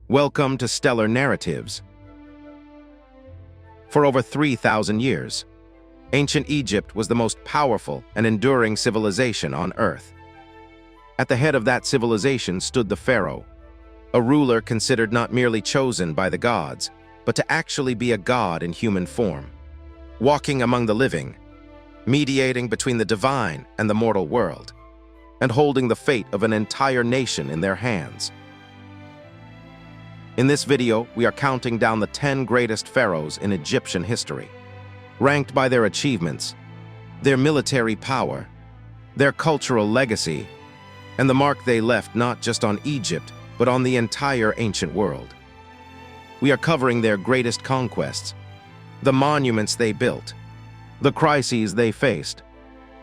Welcome to Stellar Narratives. For over 3,000 years, ancient Egypt was the most powerful and enduring civilization on Earth. At the head of that civilization stood the Pharaoh, a ruler considered not merely chosen by the gods, but to actually be a god in human form, walking among the living, mediating between the divine and the mortal world, and holding the fate of an entire nation in their hands. In this video, we are counting down the 10 greatest pharaohs in Egyptian history, ranked by their achievements, their military power, their cultural legacy, and the mark they left not just on Egypt, but on the entire ancient world. We are covering their greatest conquests, the monuments they built, the crises they faced,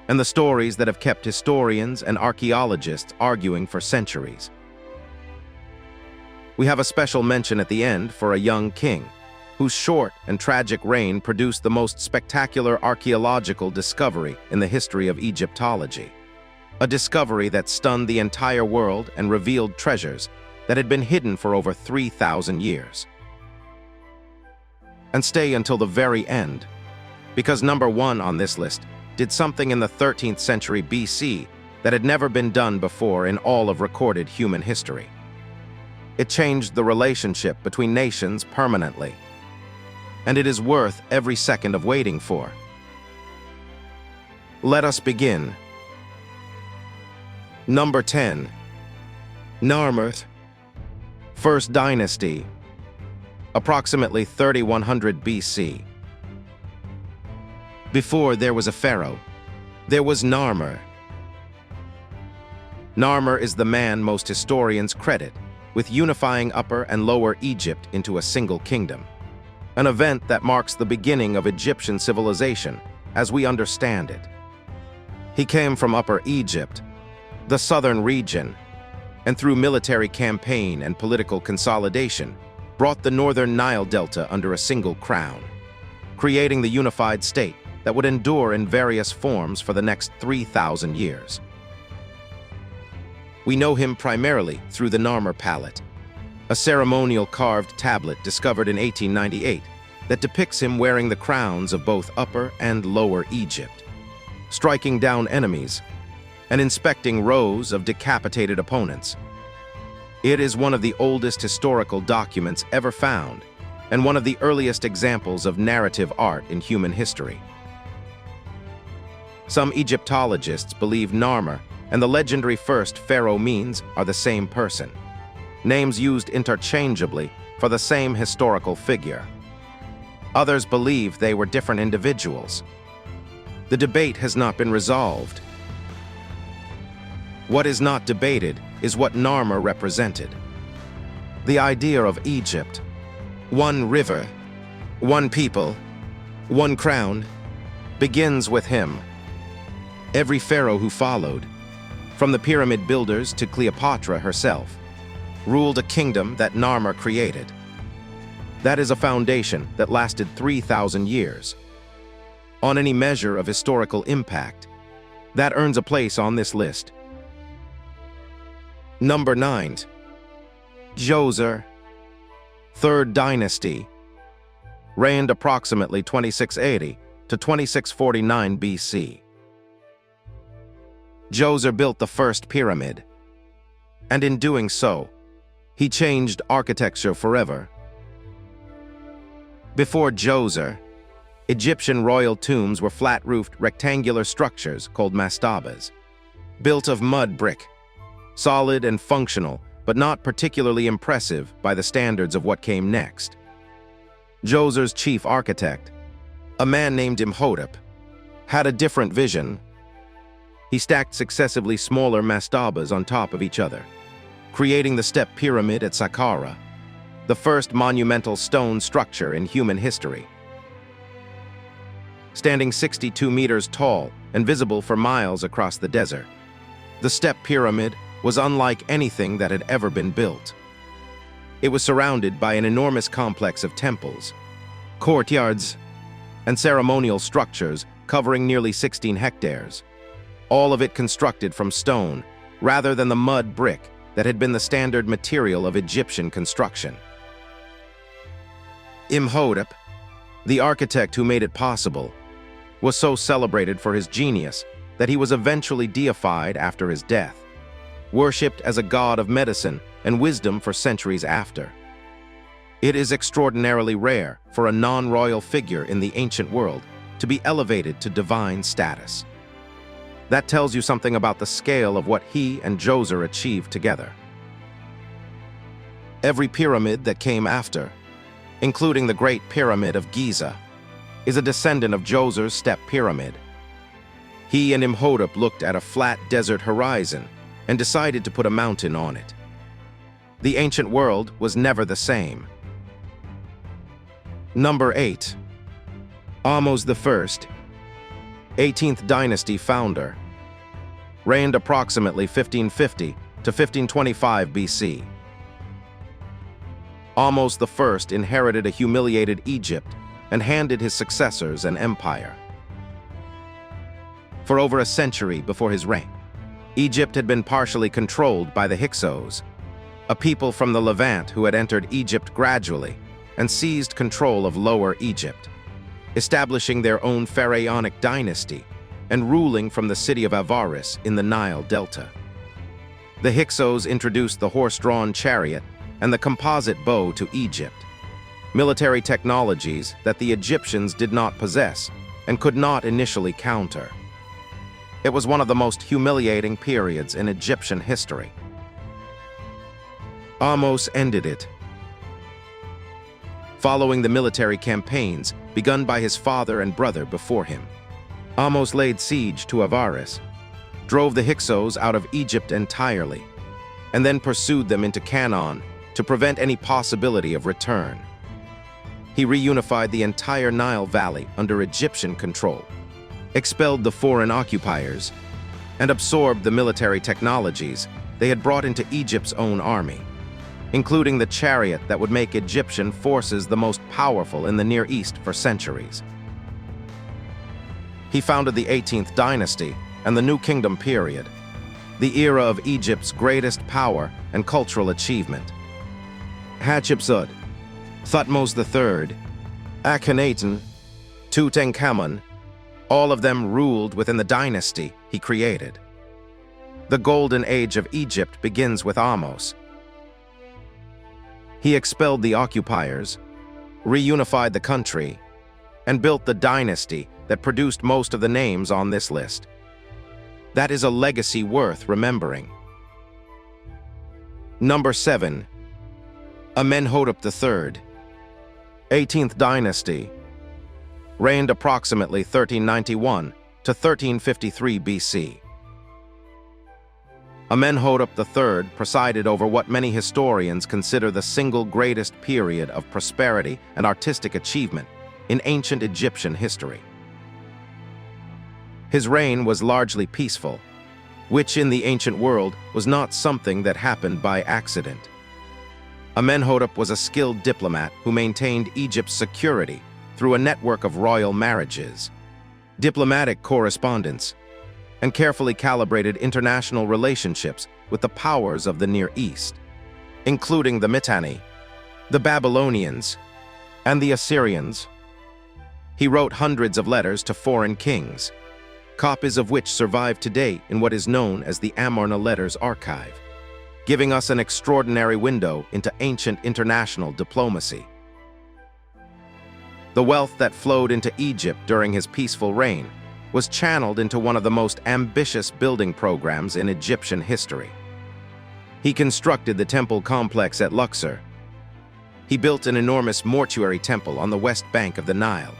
and the stories that have kept historians and archaeologists arguing for centuries. We have a special mention at the end for a young king, whose short and tragic reign produced the most spectacular archaeological discovery in the history of Egyptology. A discovery that stunned the entire world and revealed treasures that had been hidden for over 3,000 years. And stay until the very end, because number 1 on this list did something in the 13th century BC that had never been done before in all of recorded human history. It changed the relationship between nations permanently, and it is worth every second of waiting for. Let us begin. Number 10. Narmer, First Dynasty, approximately 3100 BC. Before there was a pharaoh, there was Narmer. Narmer is the man most historians credit with unifying Upper and Lower Egypt into a single kingdom, an event that marks the beginning of Egyptian civilization as we understand it. He came from Upper Egypt, the southern region, and through military campaign and political consolidation, brought the northern Nile Delta under a single crown, creating the unified state that would endure in various forms for the next 3,000 years. We know him primarily through the Narmer palette, a ceremonial carved tablet discovered in 1898 that depicts him wearing the crowns of both Upper and Lower Egypt, striking down enemies and inspecting rows of decapitated opponents. It is one of the oldest historical documents ever found and one of the earliest examples of narrative art in human history. Some Egyptologists believe Narmer and the legendary first pharaoh Menes are the same person, names used interchangeably for the same historical figure. Others believe they were different individuals. The debate has not been resolved. What is not debated is what Narmer represented. The idea of Egypt, one river, one people, one crown, begins with him. Every pharaoh who followed, from the pyramid builders to Cleopatra herself, ruled a kingdom that Narmer created. That is a foundation that lasted 3,000 years. On any measure of historical impact, that earns a place on this list. Number 9. Djoser, Third Dynasty, reigned approximately 2680 to 2649 BC. Djoser built the first pyramid, and in doing so, he changed architecture forever. Before Djoser, Egyptian royal tombs were flat-roofed rectangular structures called mastabas, built of mud brick, solid and functional, but not particularly impressive by the standards of what came next. Djoser's chief architect, a man named Amenhotep, had a different vision. He stacked successively smaller mastabas on top of each other, creating the step pyramid at Saqqara, the first monumental stone structure in human history. Standing 62 meters tall and visible for miles across the desert, the step pyramid was unlike anything that had ever been built. It was surrounded by an enormous complex of temples, courtyards, and ceremonial structures covering nearly 16 hectares. All of it constructed from stone, rather than the mud brick that had been the standard material of Egyptian construction. Imhotep, the architect who made it possible, was so celebrated for his genius that he was eventually deified after his death, worshipped as a god of medicine and wisdom for centuries after. It is extraordinarily rare for a non-royal figure in the ancient world to be elevated to divine status. That tells you something about the scale of what he and Djoser achieved together. Every pyramid that came after, including the Great Pyramid of Giza, is a descendant of Djoser's step pyramid. He and Imhotep looked at a flat desert horizon and decided to put a mountain on it. The ancient world was never the same. Number 8. Ahmose I, 18th dynasty founder, reigned approximately 1550 to 1525 BC. Ahmose I inherited a humiliated Egypt and handed his successors an empire. For over a century before his reign, Egypt had been partially controlled by the Hyksos, a people from the Levant who had entered Egypt gradually and seized control of Lower Egypt, establishing their own pharaonic dynasty and ruling from the city of Avaris in the Nile Delta. The Hyksos introduced the horse-drawn chariot and the composite bow to Egypt, military technologies that the Egyptians did not possess and could not initially counter. It was one of the most humiliating periods in Egyptian history. Ahmose ended it. Following the military campaigns begun by his father and brother before him, Ahmose laid siege to Avaris, drove the Hyksos out of Egypt entirely, and then pursued them into Canaan to prevent any possibility of return. He reunified the entire Nile Valley under Egyptian control, expelled the foreign occupiers, and absorbed the military technologies they had brought into Egypt's own army, including the chariot that would make Egyptian forces the most powerful in the Near East for centuries. He founded the 18th dynasty and the New Kingdom period, the era of Egypt's greatest power and cultural achievement. Hatshepsut, Thutmose III, Akhenaten, Tutankhamun, all of them ruled within the dynasty he created. The golden age of Egypt begins with Ahmose. He expelled the occupiers, reunified the country, and built the dynasty that produced most of the names on this list. That is a legacy worth remembering. Number 7. Amenhotep III, 18th dynasty, reigned approximately 1391 to 1353 BC. Amenhotep III presided over what many historians consider the single greatest period of prosperity and artistic achievement in ancient Egyptian history. His reign was largely peaceful, which in the ancient world was not something that happened by accident. Amenhotep was a skilled diplomat who maintained Egypt's security through a network of royal marriages, diplomatic correspondence, and carefully calibrated international relationships with the powers of the Near East, including the Mitanni, the Babylonians, and the Assyrians. He wrote hundreds of letters to foreign kings, copies of which survive today in what is known as the Amarna Letters Archive, giving us an extraordinary window into ancient international diplomacy. The wealth that flowed into Egypt during his peaceful reign was channeled into one of the most ambitious building programs in Egyptian history. He constructed the temple complex at Luxor. He built an enormous mortuary temple on the west bank of the Nile,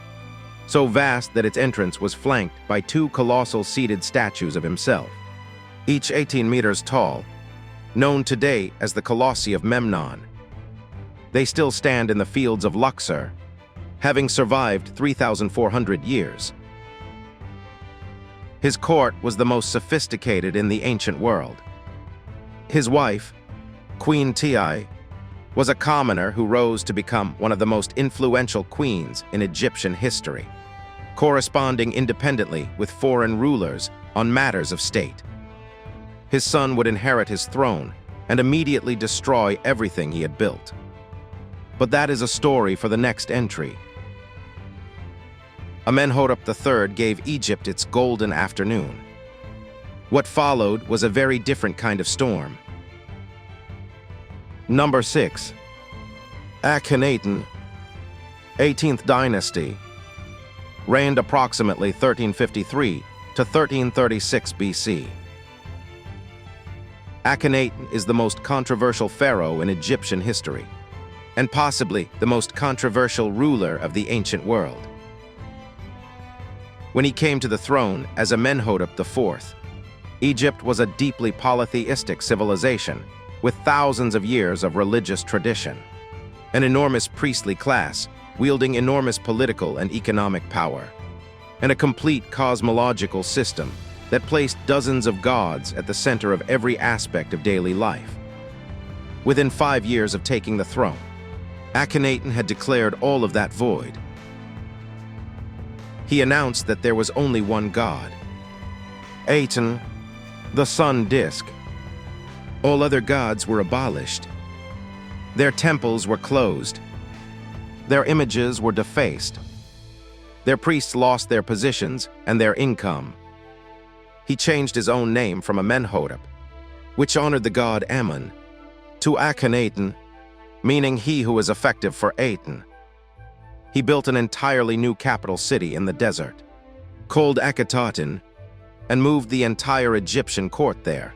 so vast that its entrance was flanked by two colossal seated statues of himself, each 18 meters tall, known today as the Colossi of Memnon. They still stand in the fields of Luxor, having survived 3,400 years. His court was the most sophisticated in the ancient world. His wife, Queen Tiye, was a commoner who rose to become one of the most influential queens in Egyptian history, corresponding independently with foreign rulers on matters of state. His son would inherit his throne and immediately destroy everything he had built. But that is a story for the next entry. Amenhotep III gave Egypt its golden afternoon. What followed was a very different kind of storm. Number 6. Akhenaten, 18th dynasty, reigned approximately 1353 to 1336 BC. Akhenaten is the most controversial pharaoh in Egyptian history, and possibly the most controversial ruler of the ancient world. When he came to the throne as Amenhotep IV, Egypt was a deeply polytheistic civilization with thousands of years of religious tradition, an enormous priestly class wielding enormous political and economic power, and a complete cosmological system that placed dozens of gods at the center of every aspect of daily life. Within 5 years of taking the throne, Akhenaten had declared all of that void. He announced that there was only one God, Aten, the sun disk. All other gods were abolished. Their temples were closed. Their images were defaced. Their priests lost their positions and their income. He changed his own name from Amenhotep, which honored the god Ammon, to Akhenaten, meaning he who is effective for Aten. He built an entirely new capital city in the desert, called Akhenaten, and moved the entire Egyptian court there.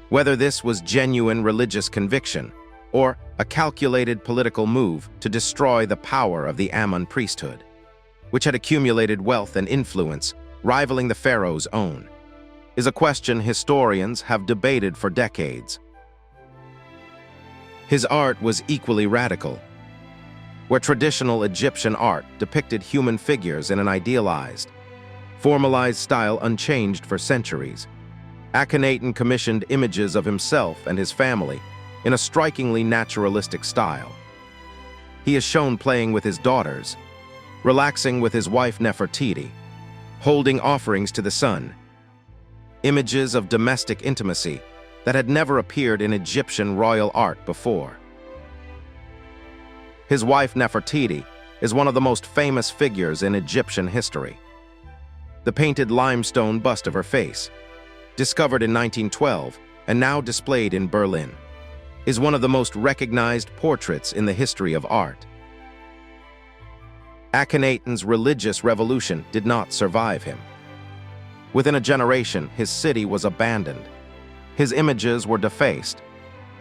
Whether this was genuine religious conviction or a calculated political move to destroy the power of the Ammon priesthood, which had accumulated wealth and influence rivaling the pharaoh's own, is a question historians have debated for decades. His art was equally radical. Where traditional Egyptian art depicted human figures in an idealized, formalized style unchanged for centuries, Akhenaten commissioned images of himself and his family in a strikingly naturalistic style. He is shown playing with his daughters, relaxing with his wife Nefertiti, holding offerings to the sun, images of domestic intimacy that had never appeared in Egyptian royal art before. His wife Nefertiti is one of the most famous figures in Egyptian history. The painted limestone bust of her face, discovered in 1912 and now displayed in Berlin, is one of the most recognized portraits in the history of art. Akhenaten's religious revolution did not survive him. Within a generation, his city was abandoned. His images were defaced.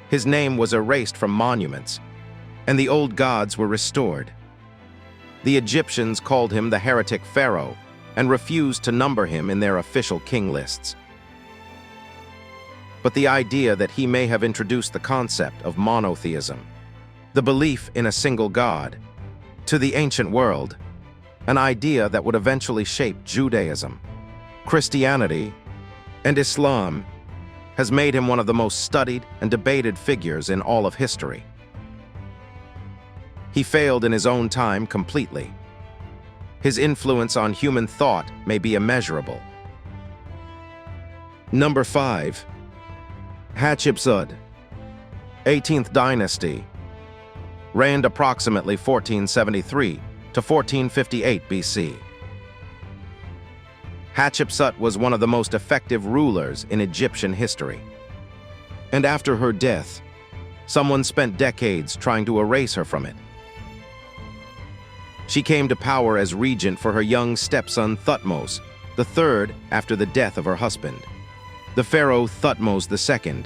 His name was erased from monuments, and the old gods were restored. The Egyptians called him the heretic Pharaoh and refused to number him in their official king lists. But the idea that he may have introduced the concept of monotheism, the belief in a single god, to the ancient world, an idea that would eventually shape Judaism, Christianity, and Islam, has made him one of the most studied and debated figures in all of history. He failed in his own time completely. His influence on human thought may be immeasurable. Number 5. Hatshepsut, 18th dynasty, reigned approximately 1473 to 1458 BC. Hatshepsut was one of the most effective rulers in Egyptian history. And after her death, someone spent decades trying to erase her from it. She came to power as regent for her young stepson Thutmose III after the death of her husband, the pharaoh Thutmose II.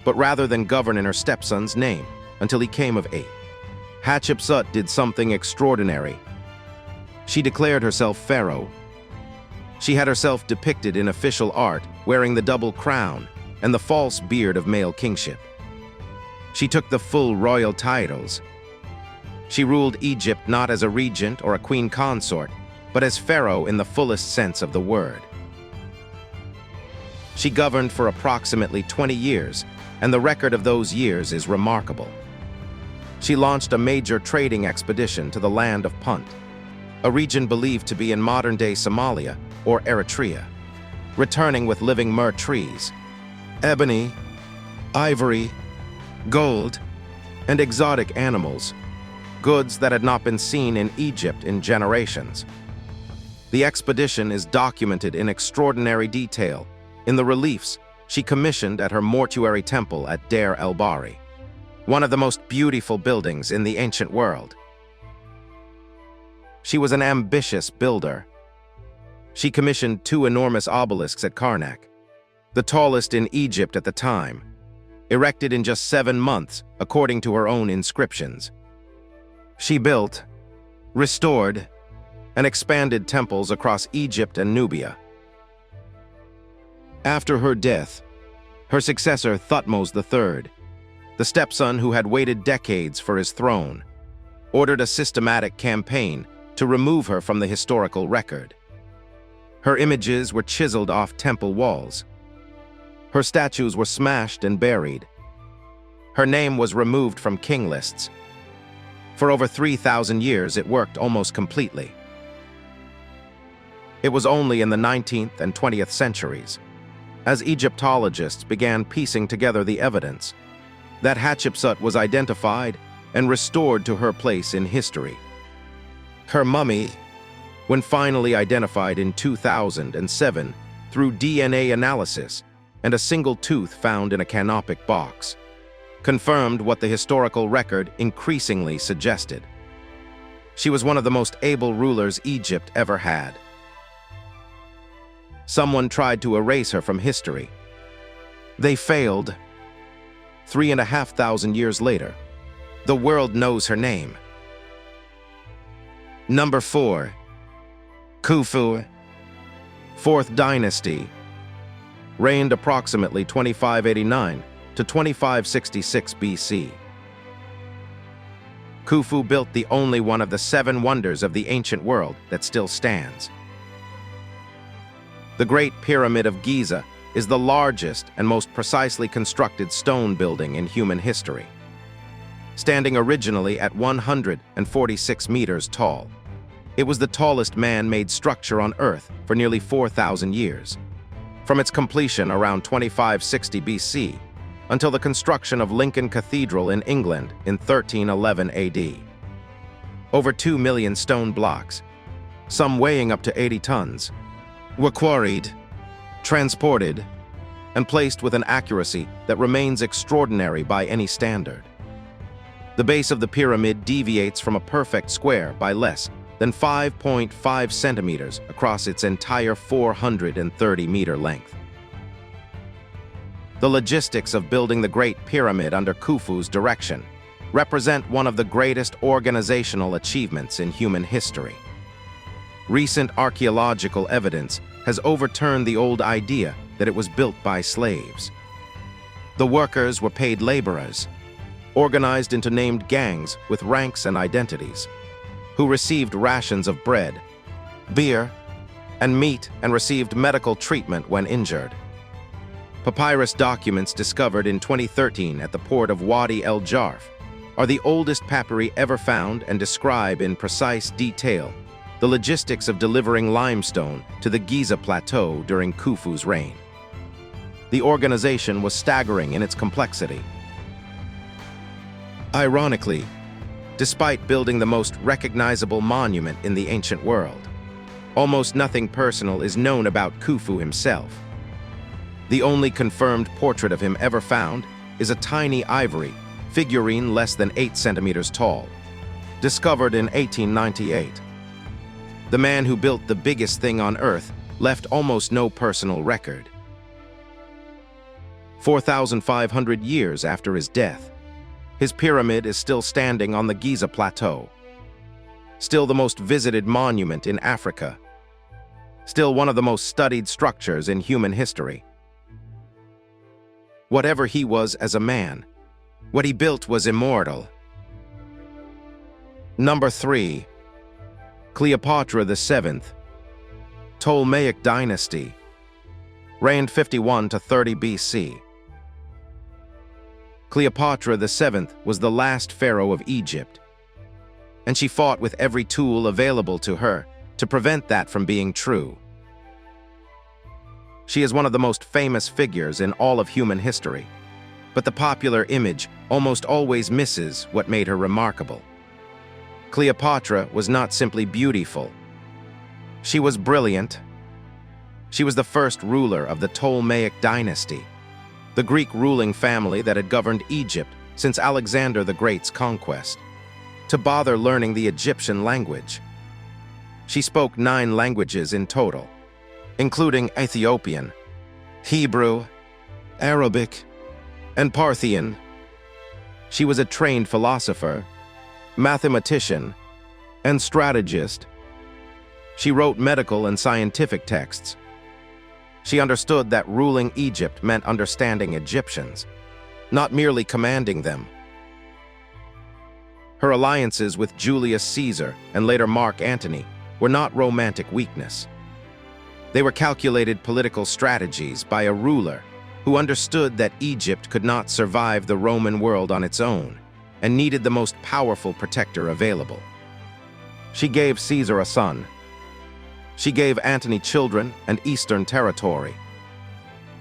But rather than govern in her stepson's name until he came of age, Hatshepsut did something extraordinary. She declared herself pharaoh. She had herself depicted in official art wearing the double crown and the false beard of male kingship. She took the full royal titles. She ruled Egypt not as a regent or a queen consort, but as pharaoh in the fullest sense of the word. She governed for approximately 20 years, and the record of those years is remarkable. She launched a major trading expedition to the land of Punt, a region believed to be in modern-day Somalia or Eritrea, returning with living myrrh trees. ebony, ivory, gold, and exotic animals, goods that had not been seen in Egypt in generations. The expedition is documented in extraordinary detail in the reliefs she commissioned at her mortuary temple at Deir el-Bahri, one of the most beautiful buildings in the ancient world. She was an ambitious builder. She commissioned 2 enormous obelisks at Karnak, the tallest in Egypt at the time, erected in just 7 months according to her own inscriptions. She built, restored, and expanded temples across Egypt and Nubia. After her death, her successor Thutmose III, the stepson who had waited decades for his throne, ordered a systematic campaign to remove her from the historical record. Her images were chiseled off temple walls. Her statues were smashed and buried. Her name was removed from king lists. For over 3,000 years, it worked almost completely. It was only in the 19th and 20th centuries, as Egyptologists began piecing together the evidence, that Hatshepsut was identified and restored to her place in history. Her mummy, when finally identified in 2007 through DNA analysis and a single tooth found in a canopic box, confirmed what the historical record increasingly suggested. She was one of the most able rulers Egypt ever had. Someone tried to erase her from history. They failed. 3,500 years later, the world knows her name. Number 4. Khufu, 4th dynasty, reigned approximately 2589 to 2566 BC. Khufu built the only one of the 7 wonders of the ancient world that still stands. The Great Pyramid of Giza is the largest and most precisely constructed stone building in human history, standing originally at 146 meters tall. It was the tallest man-made structure on Earth for nearly 4,000 years, from its completion around 2560 BC until the construction of Lincoln Cathedral in England in 1311 AD. Over 2 million stone blocks, some weighing up to 80 tons, were quarried, transported, and placed with an accuracy that remains extraordinary by any standard. The base of the pyramid deviates from a perfect square by less than 5.5 centimeters across its entire 430-meter length. The logistics of building the Great Pyramid under Khufu's direction represent one of the greatest organizational achievements in human history. Recent archaeological evidence has overturned the old idea that it was built by slaves. The workers were paid laborers, organized into named gangs with ranks and identities, who received rations of bread, beer, and meat and received medical treatment when injured. Papyrus documents discovered in 2013 at the port of Wadi el-Jarf are the oldest papyri ever found and describe in precise detail the logistics of delivering limestone to the Giza Plateau during Khufu's reign. The organization was staggering in its complexity. Ironically, despite building the most recognizable monument in the ancient world, almost nothing personal is known about Khufu himself. The only confirmed portrait of him ever found is a tiny ivory figurine less than 8 centimeters tall, discovered in 1898. The man who built the biggest thing on Earth left almost no personal record. 4,500 years after his death, his pyramid is still standing on the Giza Plateau, still the most visited monument in Africa, still one of the most studied structures in human history. Whatever he was as a man, what he built was immortal. Number 3. Cleopatra VII, Ptolemaic dynasty, reigned 51 to 30 BC. Cleopatra VII was the last pharaoh of Egypt, and she fought with every tool available to her to prevent that from being true. She is one of the most famous figures in all of human history, but the popular image almost always misses what made her remarkable. Cleopatra was not simply beautiful. She was brilliant. She was the first ruler of the Ptolemaic dynasty, the Greek ruling family that had governed Egypt since Alexander the Great's conquest, to bother learning the Egyptian language. She spoke 9 languages in total, including Ethiopian, Hebrew, Arabic, and Parthian. She was a trained philosopher, mathematician, and strategist. She wrote medical and scientific texts. She understood that ruling Egypt meant understanding Egyptians, not merely commanding them. Her alliances with Julius Caesar and later Mark Antony were not romantic weakness. They were calculated political strategies by a ruler who understood that Egypt could not survive the Roman world on its own and needed the most powerful protector available. She gave Caesar a son. She gave Antony children and eastern territory.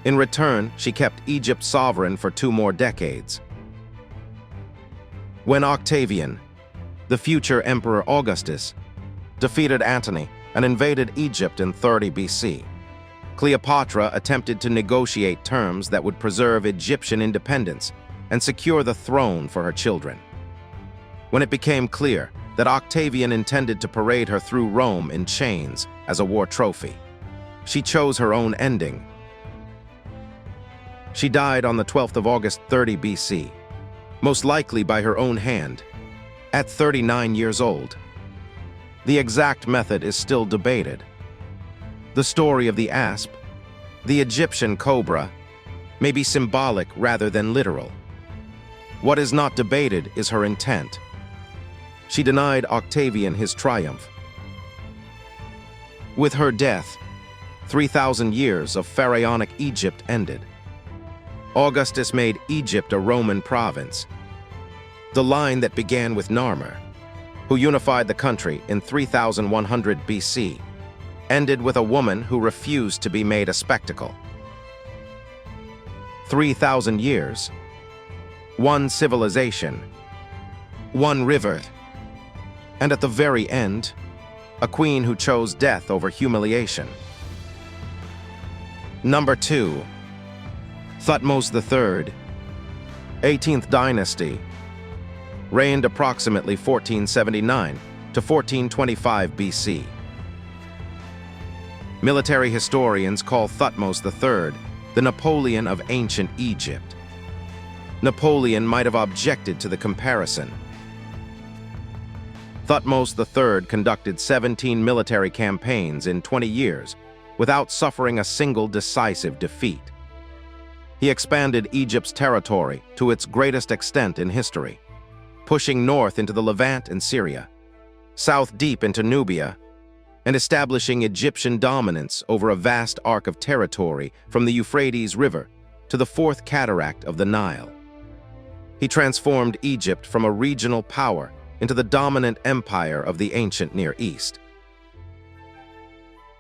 In return, she kept Egypt sovereign for 2 more decades. When Octavian, the future Emperor Augustus, defeated Antony and invaded Egypt in 30 BC, Cleopatra attempted to negotiate terms that would preserve Egyptian independence and secure the throne for her children. When it became clear that Octavian intended to parade her through Rome in chains as a war trophy, she chose her own ending. She died on the 12th of August 30 BC, most likely by her own hand, at 39 years old. The exact method is still debated. The story of the asp, the Egyptian cobra, may be symbolic rather than literal. What is not debated is her intent. She denied Octavian his triumph. With her death, 3,000 years of pharaonic Egypt ended. Augustus made Egypt a Roman province. The line that began with Narmer, who unified the country in 3100 BC, ended with a woman who refused to be made a spectacle. 3,000 years, one civilization, one river, and at the very end, a queen who chose death over humiliation. Number 2. Thutmose III, 18th dynasty, reigned approximately 1479 to 1425 BC. Military historians call Thutmose III the Napoleon of ancient Egypt. Napoleon might have objected to the comparison. Thutmose III conducted 17 military campaigns in 20 years without suffering a single decisive defeat. He expanded Egypt's territory to its greatest extent in history, pushing north into the Levant and Syria, south deep into Nubia, and establishing Egyptian dominance over a vast arc of territory from the Euphrates River to the fourth cataract of the Nile. He transformed Egypt from a regional power into the dominant empire of the ancient Near East.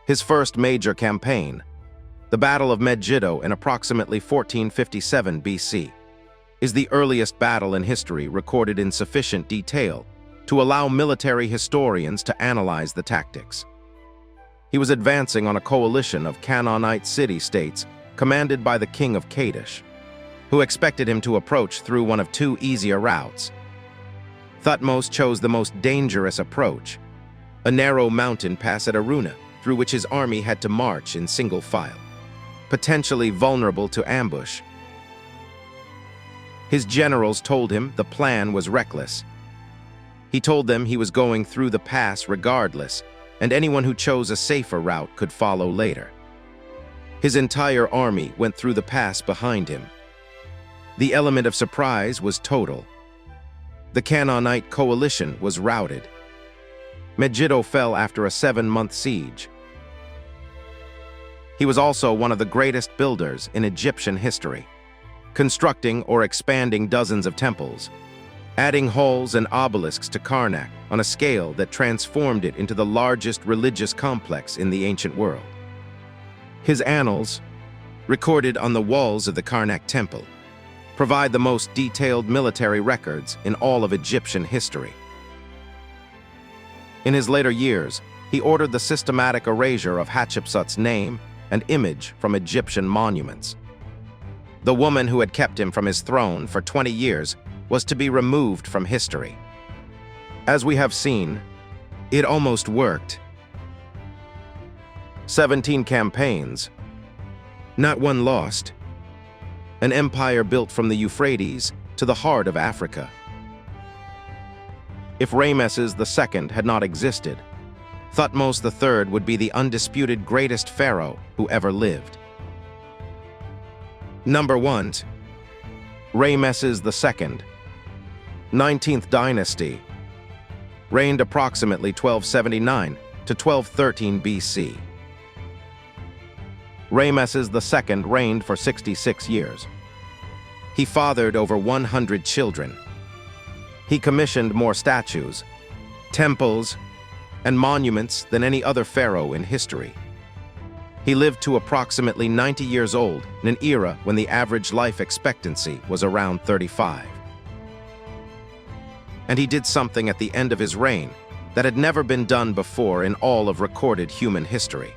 His first major campaign, the Battle of Megiddo in approximately 1457 BC, is the earliest battle in history recorded in sufficient detail to allow military historians to analyze the tactics. He was advancing on a coalition of Canaanite city-states commanded by the king of Kadesh, who expected him to approach through one of 2 easier routes. Thutmose chose the most dangerous approach, a narrow mountain pass at Aruna, through which his army had to march in single file, potentially vulnerable to ambush. His generals told him the plan was reckless. He told them he was going through the pass regardless, and anyone who chose a safer route could follow later. His entire army went through the pass behind him. The element of surprise was total. The Canaanite coalition was routed. Megiddo fell after a 7-month siege. He was also one of the greatest builders in Egyptian history, constructing or expanding dozens of temples, adding halls and obelisks to Karnak on a scale that transformed it into the largest religious complex in the ancient world. His annals, recorded on the walls of the Karnak Temple, provide the most detailed military records in all of Egyptian history. In his later years, he ordered the systematic erasure of Hatshepsut's name and image from Egyptian monuments. The woman who had kept him from his throne for 20 years was to be removed from history. As we have seen, it almost worked. 17 campaigns, not one lost. An empire built from the Euphrates to the heart of Africa. If Ramesses II had not existed, Thutmose III would be the undisputed greatest pharaoh who ever lived. Number 1. Ramesses II, 19th dynasty, reigned approximately 1279 to 1213 BC. Ramesses II reigned for 66 years. He fathered over 100 children. He commissioned more statues, temples, and monuments than any other pharaoh in history. He lived to approximately 90 years old in an era when the average life expectancy was around 35. And he did something at the end of his reign that had never been done before in all of recorded human history.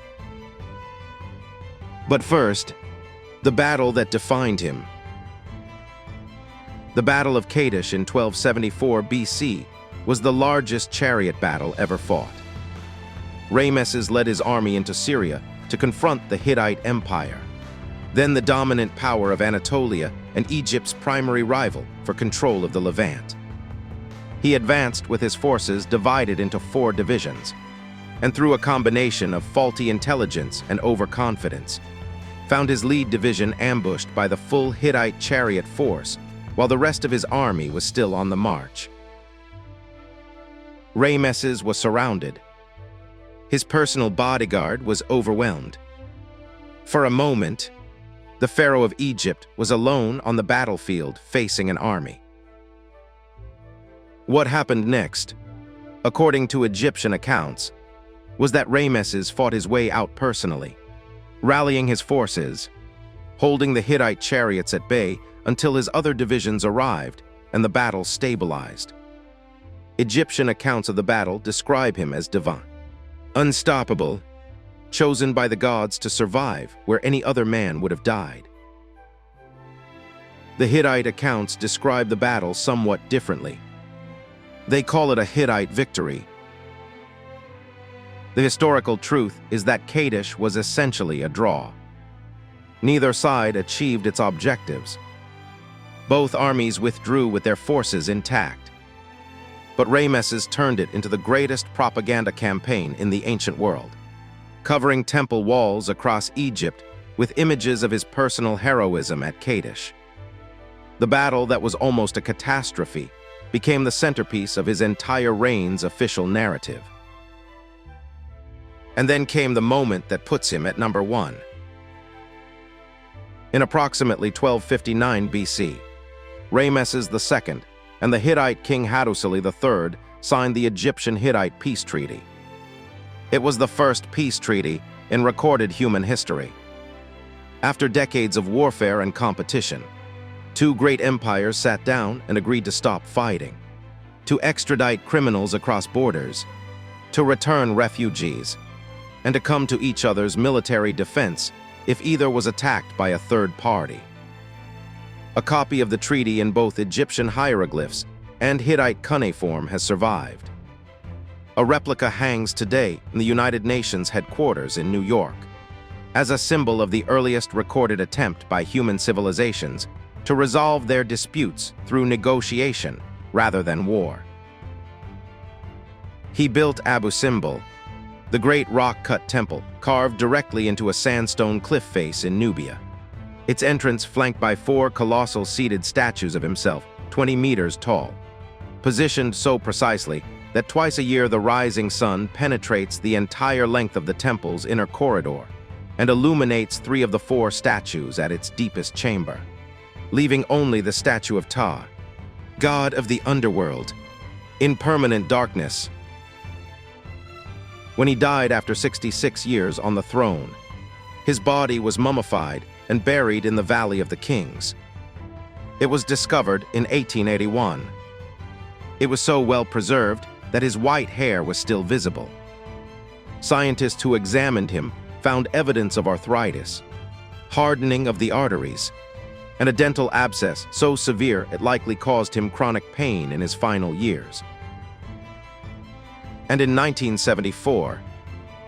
But first, the battle that defined him. The Battle of Kadesh in 1274 BC was the largest chariot battle ever fought. Ramesses led his army into Syria to confront the Hittite Empire, then the dominant power of Anatolia and Egypt's primary rival for control of the Levant. He advanced with his forces divided into 4 divisions, and through a combination of faulty intelligence and overconfidence, found his lead division ambushed by the full Hittite chariot force while the rest of his army was still on the march. Ramesses was surrounded. His personal bodyguard was overwhelmed. For a moment, the Pharaoh of Egypt was alone on the battlefield facing an army. What happened next, according to Egyptian accounts, was that Ramesses fought his way out personally, rallying his forces, holding the Hittite chariots at bay until his other divisions arrived and the battle stabilized. Egyptian accounts of the battle describe him as divine, unstoppable, chosen by the gods to survive where any other man would have died. The Hittite accounts describe the battle somewhat differently. They call it a Hittite victory. The historical truth is that Kadesh was essentially a draw. Neither side achieved its objectives. Both armies withdrew with their forces intact. But Ramesses turned it into the greatest propaganda campaign in the ancient world, covering temple walls across Egypt with images of his personal heroism at Kadesh. The battle that was almost a catastrophe became the centerpiece of his entire reign's official narrative. And then came the moment that puts him at number 1. In approximately 1259 BC, Ramesses II and the Hittite king Hattusili III signed the Egyptian-Hittite peace treaty. It was the first peace treaty in recorded human history. After decades of warfare and competition, 2 great empires sat down and agreed to stop fighting, to extradite criminals across borders, to return refugees, and to come to each other's military defense if either was attacked by a third party. A copy of the treaty in both Egyptian hieroglyphs and Hittite cuneiform has survived. A replica hangs today in the United Nations headquarters in New York, as a symbol of the earliest recorded attempt by human civilizations to resolve their disputes through negotiation rather than war. He built Abu Simbel, the great rock-cut temple carved directly into a sandstone cliff face in Nubia. Its entrance flanked by 4 colossal seated statues of himself, 20 meters tall, positioned so precisely that twice a year the rising sun penetrates the entire length of the temple's inner corridor and illuminates 3 of the 4 statues at its deepest chamber, leaving only the statue of Ptah, god of the underworld, in permanent darkness. When he died after 66 years on the throne, his body was mummified and buried in the Valley of the Kings. It was discovered in 1881. It was so well preserved that his white hair was still visible. Scientists who examined him found evidence of arthritis, hardening of the arteries, and a dental abscess so severe it likely caused him chronic pain in his final years. And in 1974,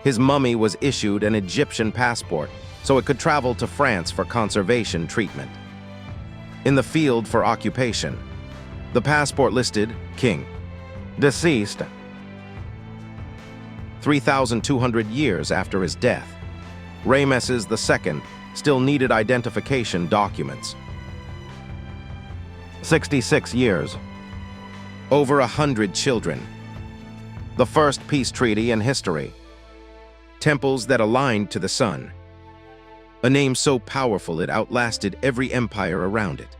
his mummy was issued an Egyptian passport so it could travel to France for conservation treatment. In the field for occupation, the passport listed King, deceased 3,200 years after his death. Ramesses II still needed identification documents. 66 years. Over 100 children. The first peace treaty in history. Temples that aligned to the sun. A name so powerful it outlasted every empire around it.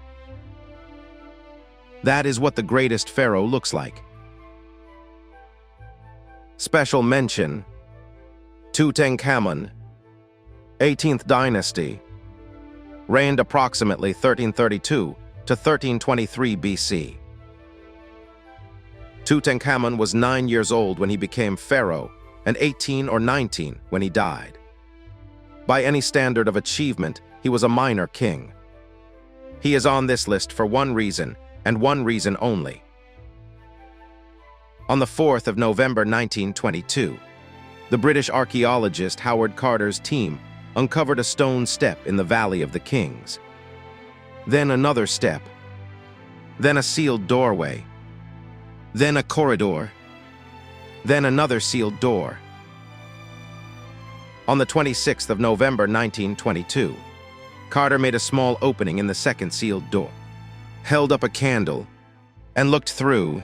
That is what the greatest pharaoh looks like. Special mention: Tutankhamun, 18th dynasty, reigned approximately 1332 to 1323 BC. Tutankhamun was 9 years old when he became pharaoh and 18 or 19 when he died. By any standard of achievement, he was a minor king. He is on this list for one reason, and one reason only. On the 4th of November 1922, the British archaeologist Howard Carter's team uncovered a stone step in the Valley of the Kings. Then another step. Then a sealed doorway. Then a corridor. Then another sealed door. On the 26th of November 1922, Carter made a small opening in the second sealed door, held up a candle, and looked through.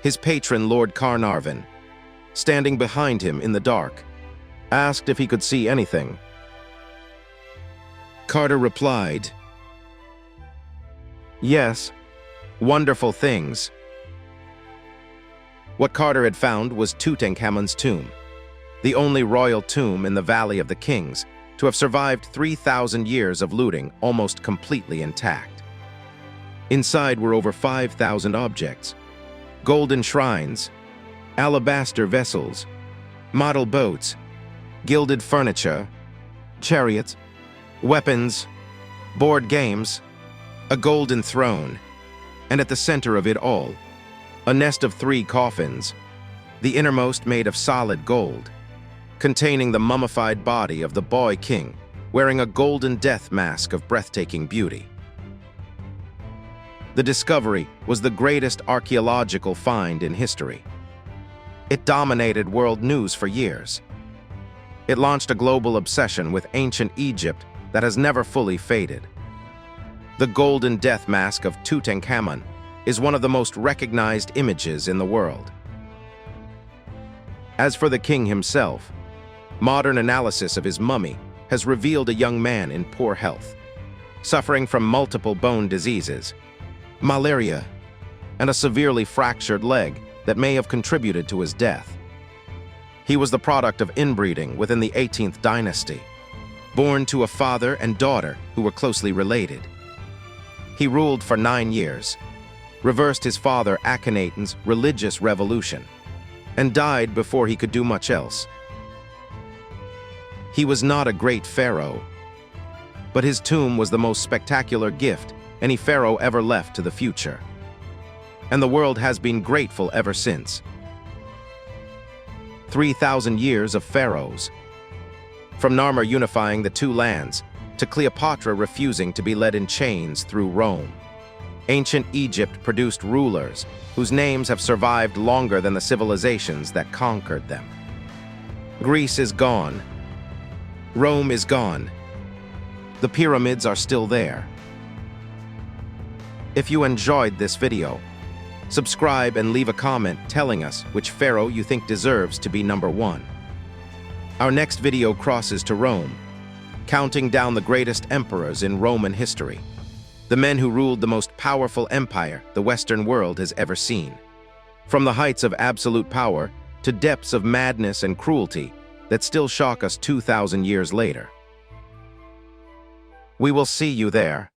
His patron, Lord Carnarvon, standing behind him in the dark, asked if he could see anything. Carter replied, "Yes, wonderful things." What Carter had found was Tutankhamun's tomb, the only royal tomb in the Valley of the Kings to have survived 3,000 years of looting almost completely intact. Inside were over 5,000 objects: golden shrines, alabaster vessels, model boats, gilded furniture, chariots, weapons, board games, a golden throne, and at the center of it all, a nest of 3 coffins, the innermost made of solid gold, containing the mummified body of the boy king, wearing a golden death mask of breathtaking beauty. The discovery was the greatest archaeological find in history. It dominated world news for years. It launched a global obsession with ancient Egypt that has never fully faded. The golden death mask of Tutankhamun is one of the most recognized images in the world. As for the king himself, modern analysis of his mummy has revealed a young man in poor health, suffering from multiple bone diseases, malaria, and a severely fractured leg that may have contributed to his death. He was the product of inbreeding within the 18th dynasty, born to a father and daughter who were closely related. He ruled for 9 years, reversed his father Akhenaten's religious revolution, and died before he could do much else. He was not a great pharaoh, but his tomb was the most spectacular gift any pharaoh ever left to the future. And the world has been grateful ever since. 3,000 years of pharaohs. From Narmer unifying the 2 lands, to Cleopatra refusing to be led in chains through Rome. Ancient Egypt produced rulers whose names have survived longer than the civilizations that conquered them. Greece is gone. Rome is gone. The pyramids are still there. If you enjoyed this video, subscribe and leave a comment telling us which pharaoh you think deserves to be number 1. Our next video crosses to Rome, counting down the greatest emperors in Roman history, the men who ruled the most powerful empire the Western world has ever seen. From the heights of absolute power to depths of madness and cruelty that still shock us 2,000 years later. We will see you there.